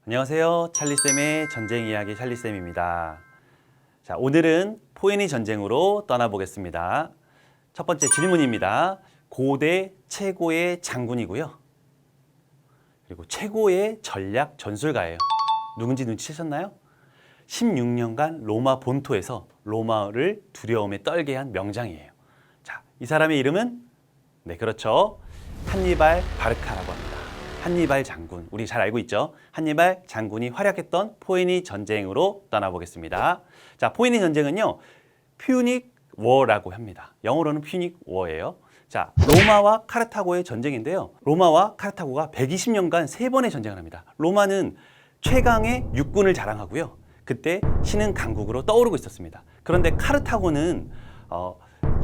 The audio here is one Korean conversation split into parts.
안녕하세요. 찰리쌤의 전쟁 이야기 찰리쌤입니다. 자, 오늘은 포에니 전쟁으로 떠나보겠습니다. 첫 번째 질문입니다. 고대 최고의 장군이고요. 그리고 최고의 전략 전술가예요. 누군지 눈치채셨나요? 16년간 로마 본토에서 로마를 두려움에 떨게 한 명장이에요. 자, 이 사람의 이름은 그렇죠. 한니발 바르카라고 합니다. 한니발 장군, 우리 잘 알고 있죠? 한니발 장군이 활약했던 포에니 전쟁으로 떠나보겠습니다. 자, 포에니 전쟁은요, 퓨닉 워라고 합니다. 영어로는 퓨닉 워예요. 자, 로마와 카르타고의 전쟁인데요. 로마와 카르타고가 120년간 3번의 전쟁을 합니다. 로마는 최강의 육군을 자랑하고요. 그때 신흥 강국으로 떠오르고 있었습니다. 그런데 카르타고는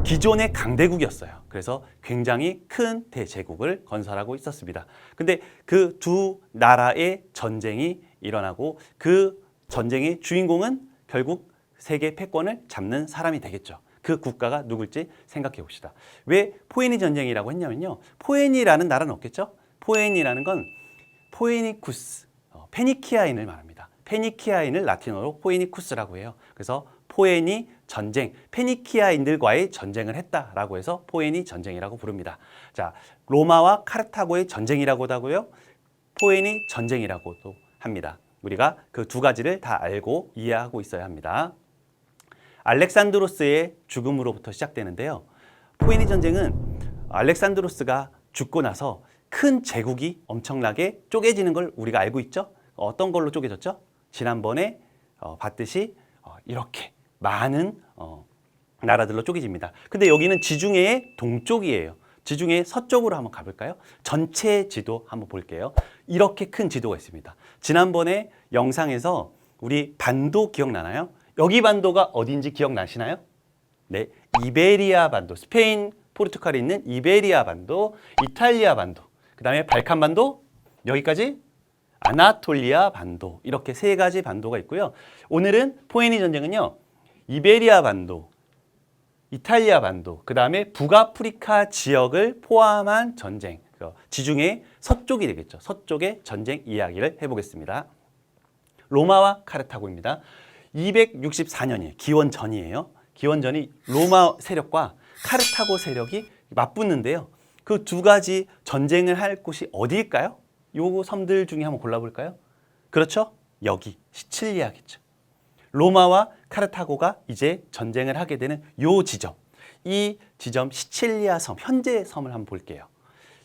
기존의 강대국이었어요. 그래서 굉장히 큰 대제국을 건설하고 있었습니다. 근데 그 두 나라의 전쟁이 일어나고 그 전쟁의 주인공은 결국 세계 패권을 잡는 사람이 되겠죠. 그 국가가 누굴지 생각해 봅시다. 왜 포에니 전쟁이라고 했냐면요. 포에니라는 나라는 없겠죠? 포에니라는 건 포에니쿠스, 페니키아인을 말합니다. 페니키아인을 라틴어로 포에니쿠스라고 해요. 그래서 포에니 전쟁, 페니키아인들과의 전쟁을 했다라고 해서 포에니 전쟁이라고 부릅니다. 자, 로마와 카르타고의 전쟁이라고도 하고요. 포에니 전쟁이라고도 합니다. 우리가 그 두 가지를 다 알고 이해하고 있어야 합니다. 알렉산드로스의 죽음으로부터 시작되는데요. 포에니 전쟁은 알렉산드로스가 죽고 나서 큰 제국이 엄청나게 쪼개지는 걸 우리가 알고 있죠? 어떤 걸로 쪼개졌죠? 지난번에 봤듯이 이렇게 많은 나라들로 쪼개집니다. 근데 여기는 지중해의 동쪽이에요. 지중해 서쪽으로 한번 가볼까요? 전체 지도 한번 볼게요. 이렇게 큰 지도가 있습니다. 지난번에 영상에서 우리 반도 기억나나요? 여기 반도가 어딘지 기억나시나요? 네, 이베리아 반도, 스페인, 포르투갈에 있는 이베리아 반도, 이탈리아 반도, 그 다음에 발칸 반도, 여기까지 아나톨리아 반도, 이렇게 세 가지 반도가 있고요. 오늘은 포에니 전쟁은요, 이베리아 반도, 이탈리아 반도, 그 다음에 북아프리카 지역을 포함한 전쟁, 지중해 서쪽이 되겠죠. 서쪽의 전쟁 이야기를 해보겠습니다. 로마와 카르타고입니다. 264년이에요. 기원전이에요. 기원전이 로마 세력과 카르타고 세력이 맞붙는데요. 그 두 가지 전쟁을 할 곳이 어디일까요? 요 섬들 중에 한번 골라볼까요? 그렇죠? 여기 시칠리아겠죠. 로마와 카르타고가 이제 전쟁을 하게 되는 요 지점, 이 지점 시칠리아 섬, 현재 섬을 한번 볼게요.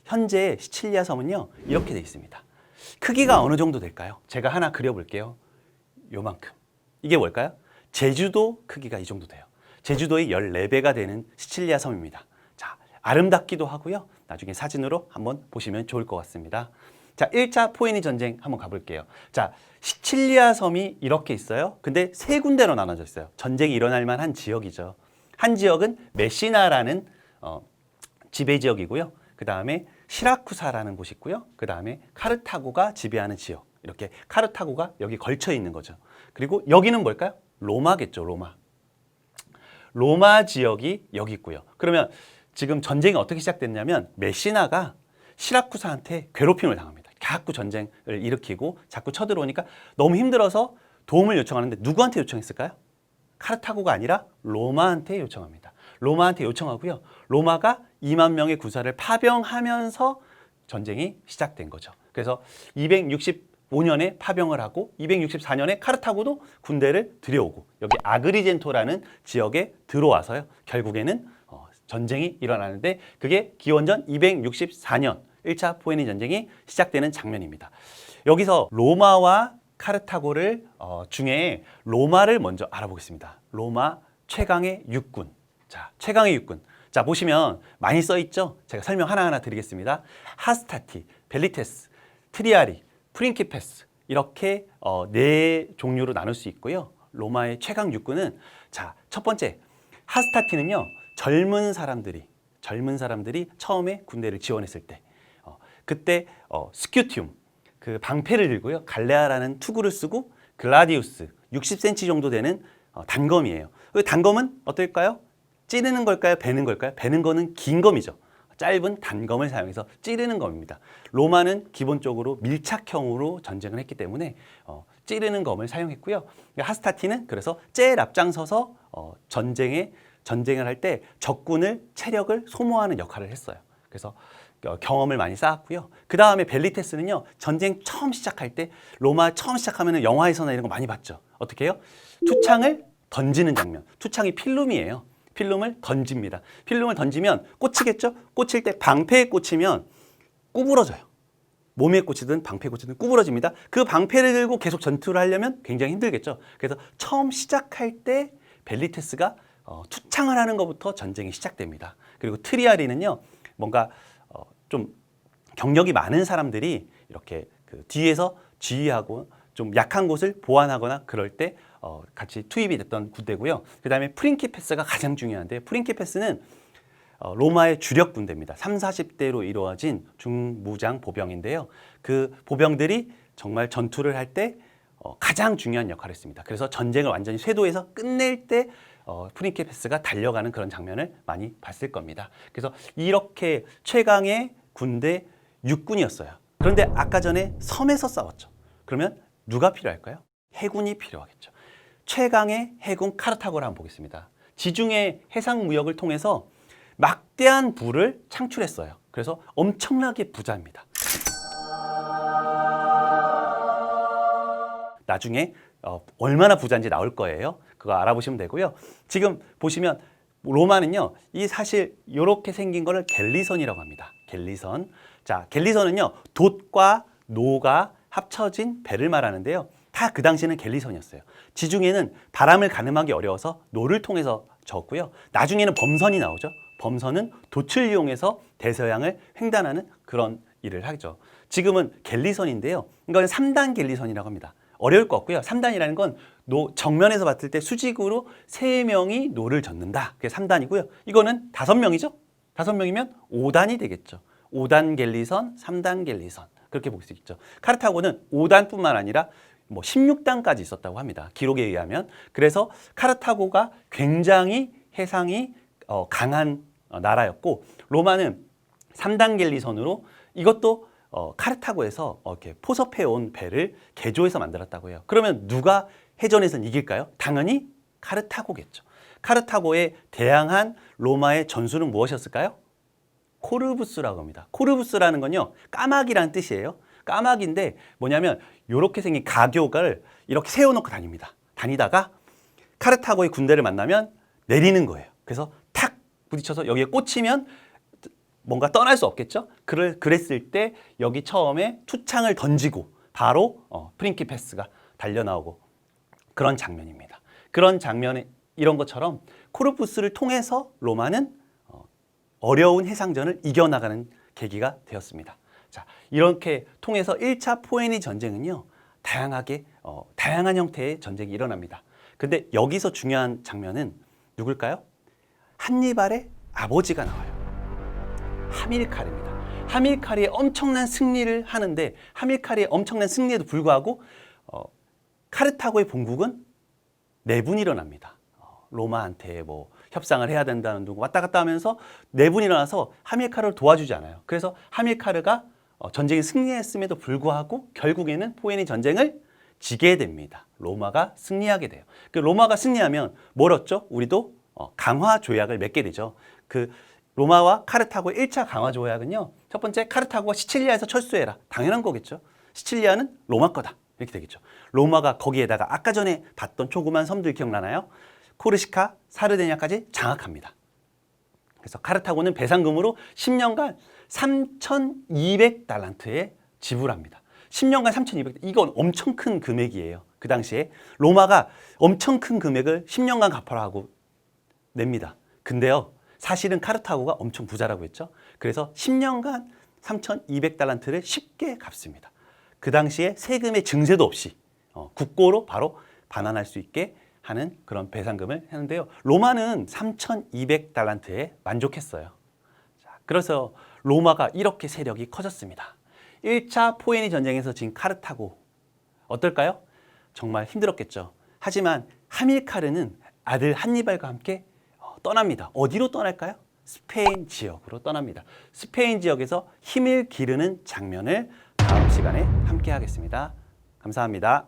현재 시칠리아 섬은요, 이렇게 되어 있습니다. 크기가 어느 정도 될까요? 제가 하나 그려볼게요. 요만큼. 이게 뭘까요? 제주도 크기가 이 정도 돼요. 제주도의 14배가 되는 시칠리아 섬입니다. 자, 아름답기도 하고요. 나중에 사진으로 한번 보시면 좋을 것 같습니다. 자, 1차 포에니 전쟁 한번 가볼게요. 자, 시칠리아 섬이 이렇게 있어요. 근데 세 군데로 나눠져 있어요. 전쟁이 일어날 만한 지역이죠. 한 지역은 메시나라는 지배 지역이고요. 그 다음에 시라쿠사라는 곳이 있고요. 그 다음에 카르타고가 지배하는 지역. 이렇게 카르타고가 여기 걸쳐 있는 거죠. 그리고 여기는 뭘까요? 로마겠죠, 로마. 로마 지역이 여기 있고요. 그러면 지금 전쟁이 어떻게 시작됐냐면 메시나가 시라쿠사한테 괴롭힘을 당합니다. 자꾸 전쟁을 일으키고 자꾸 쳐들어오니까 너무 힘들어서 도움을 요청하는데 누구한테 요청했을까요? 카르타고가 아니라 로마한테 요청합니다. 로마한테 요청하고요. 로마가 2만 명의 군사를 파병하면서 전쟁이 시작된 거죠. 그래서 265년에 파병을 하고 264년에 카르타고도 군대를 들여오고 여기 아그리젠토라는 지역에 들어와서요. 결국에는 전쟁이 일어나는데 그게 기원전 264년 1차 포에니 전쟁이 시작되는 장면입니다. 여기서 로마와 카르타고를 중에 로마를 먼저 알아보겠습니다. 로마 최강의 육군. 자, 최강의 육군. 자, 보시면 많이 써 있죠? 제가 설명 하나하나 드리겠습니다. 하스타티, 벨리테스, 트리아리, 프린키페스 이렇게 네 종류로 나눌 수 있고요. 로마의 최강 육군은 자, 첫 번째 하스타티는요. 젊은 사람들이 처음에 군대를 지원했을 때 그때 스큐티움 그 방패를 들고요. 갈레아라는 투구를 쓰고 글라디우스 60cm 정도 되는 단검이에요. 단검은 어떨까요? 찌르는 걸까요? 베는 걸까요? 베는 거는 긴 검이죠. 짧은 단검을 사용해서 찌르는 검입니다. 로마는 기본적으로 밀착형으로 전쟁을 했기 때문에 찌르는 검을 사용했고요. 하스타티는 그래서 제일 앞장서서 전쟁을 할 때 적군을 체력을 소모하는 역할을 했어요. 그래서 경험을 많이 쌓았고요. 그 다음에 벨리테스는요, 전쟁 처음 시작할 때 로마 처음 시작하면 영화에서나 이런 거 많이 봤죠. 어떻게 해요? 투창을 던지는 장면. 투창이 필름이에요. 필름을 던집니다. 필름을 던지면 꽂히겠죠? 꽂힐 때 방패에 꽂히면 구부러져요. 몸에 꽂히든 방패에 꽂히든 구부러집니다. 그 방패를 들고 계속 전투를 하려면 굉장히 힘들겠죠. 그래서 처음 시작할 때 벨리테스가 투창을 하는 것부터 전쟁이 시작됩니다. 그리고 트리아리는요, 뭔가 좀 경력이 많은 사람들이 이렇게 그 뒤에서 지휘하고 좀 약한 곳을 보완하거나 그럴 때 같이 투입이 됐던 군대고요. 그 다음에 프린키페스가 가장 중요한데, 프린키페스는 로마의 주력 군대입니다. 30-40대로 이루어진 중무장 보병인데요. 그 보병들이 정말 전투를 할 때 가장 중요한 역할을 했습니다. 그래서 전쟁을 완전히 쇄도해서 끝낼 때 프린키페스가 달려가는 그런 장면을 많이 봤을 겁니다. 그래서 이렇게 최강의 군대 육군이었어요. 그런데 아까 전에 섬에서 싸웠죠. 그러면 누가 필요할까요? 해군이 필요하겠죠. 최강의 해군 카르타고를 한번 보겠습니다. 지중해 해상 무역을 통해서 막대한 부를 창출했어요. 그래서 엄청나게 부자입니다. 나중에 얼마나 부자인지 나올 거예요. 그거 알아보시면 되고요. 지금 보시면 로마는요, 이 사실 이렇게 생긴 거를 갤리선이라고 합니다. 갤리선. 자, 갤리선은요, 돛과 노가 합쳐진 배를 말하는데요. 다 그 당시에는 갤리선이었어요. 지중해는 바람을 가늠하기 어려워서 노를 통해서 저었고요. 나중에는 범선이 나오죠. 범선은 돛을 이용해서 대서양을 횡단하는 그런 일을 하죠. 지금은 갤리선인데요. 이건 3단 갤리선이라고 합니다. 어려울 것 같고요. 3단이라는 건 정면에서 봤을 때 수직으로 3명이 노를 젓는다. 그게 3단이고요. 이거는 5명이죠. 5명이면 5단이 되겠죠. 5단 갤리선, 3단 갤리선. 그렇게 볼 수 있죠. 카르타고는 5단뿐만 아니라 16단까지 있었다고 합니다. 기록에 의하면. 그래서 카르타고가 굉장히 해상이 강한 나라였고, 로마는 3단 갤리선으로 이것도 카르타고에서 이렇게 포섭해온 배를 개조해서 만들었다고 해요. 그러면 누가 해전에서는 이길까요? 당연히 카르타고겠죠. 카르타고에 대항한 로마의 전술은 무엇이었을까요? 코르부스라고 합니다. 코르부스라는 건요, 까마귀라는 뜻이에요. 까마귀인데 뭐냐면 이렇게 생긴 가교를 이렇게 세워놓고 다닙니다. 다니다가 카르타고의 군대를 만나면 내리는 거예요. 그래서 탁 부딪혀서 여기에 꽂히면 뭔가 떠날 수 없겠죠. 그랬을 때 여기 처음에 투창을 던지고 바로 프린키페스가 달려나오고 그런 장면입니다. 그런 장면에 이런 것처럼 코르부스를 통해서 로마는 어려운 해상전을 이겨나가는 계기가 되었습니다. 자, 이렇게 통해서 1차 포에니 전쟁은요, 다양한 형태의 전쟁이 일어납니다. 근데 여기서 중요한 장면은 누굴까요? 한니발의 아버지가 나와요. 하밀카르입니다. 하밀카르의 엄청난 승리를 하는데, 하밀카르의 엄청난 승리에도 불구하고 카르타고의 본국은 내분이 일어납니다. 로마한테 협상을 해야 된다는 둥 왔다 갔다 하면서 내분이 일어나서 하밀카르를 도와주지 않아요. 그래서 하밀카르가 전쟁에 승리했음에도 불구하고 결국에는 포에니 전쟁을 지게 됩니다. 로마가 승리하게 돼요. 로마가 승리하면 뭘 얻죠? 우리도 강화 조약을 맺게 되죠. 로마와 카르타고의 1차 강화 조약은요, 첫 번째, 카르타고가 시칠리아에서 철수해라. 당연한 거겠죠. 시칠리아는 로마 거다. 이렇게 되겠죠. 로마가 거기에다가 아까 전에 봤던 조그만 섬들 기억나나요? 코르시카, 사르데냐까지 장악합니다. 그래서 카르타고는 배상금으로 10년간 3,200달란트에 지불합니다. 10년간 3,200, 이건 엄청 큰 금액이에요. 그 당시에 로마가 엄청 큰 금액을 10년간 갚아라고 냅니다. 근데요, 사실은 카르타고가 엄청 부자라고 했죠. 그래서 10년간 3,200달란트를 쉽게 갚습니다. 그 당시에 세금의 증세도 없이 국고로 바로 반환할 수 있게 하는 그런 배상금을 했는데요. 로마는 3,200달란트에 만족했어요. 자, 그래서 로마가 이렇게 세력이 커졌습니다. 1차 포에니 전쟁에서 진 카르타고 어떨까요? 정말 힘들었겠죠. 하지만 하밀카르는 아들 한니발과 함께 떠납니다. 어디로 떠날까요? 스페인 지역으로 떠납니다. 스페인 지역에서 힘을 기르는 장면을 다음 시간에 함께 하겠습니다. 감사합니다.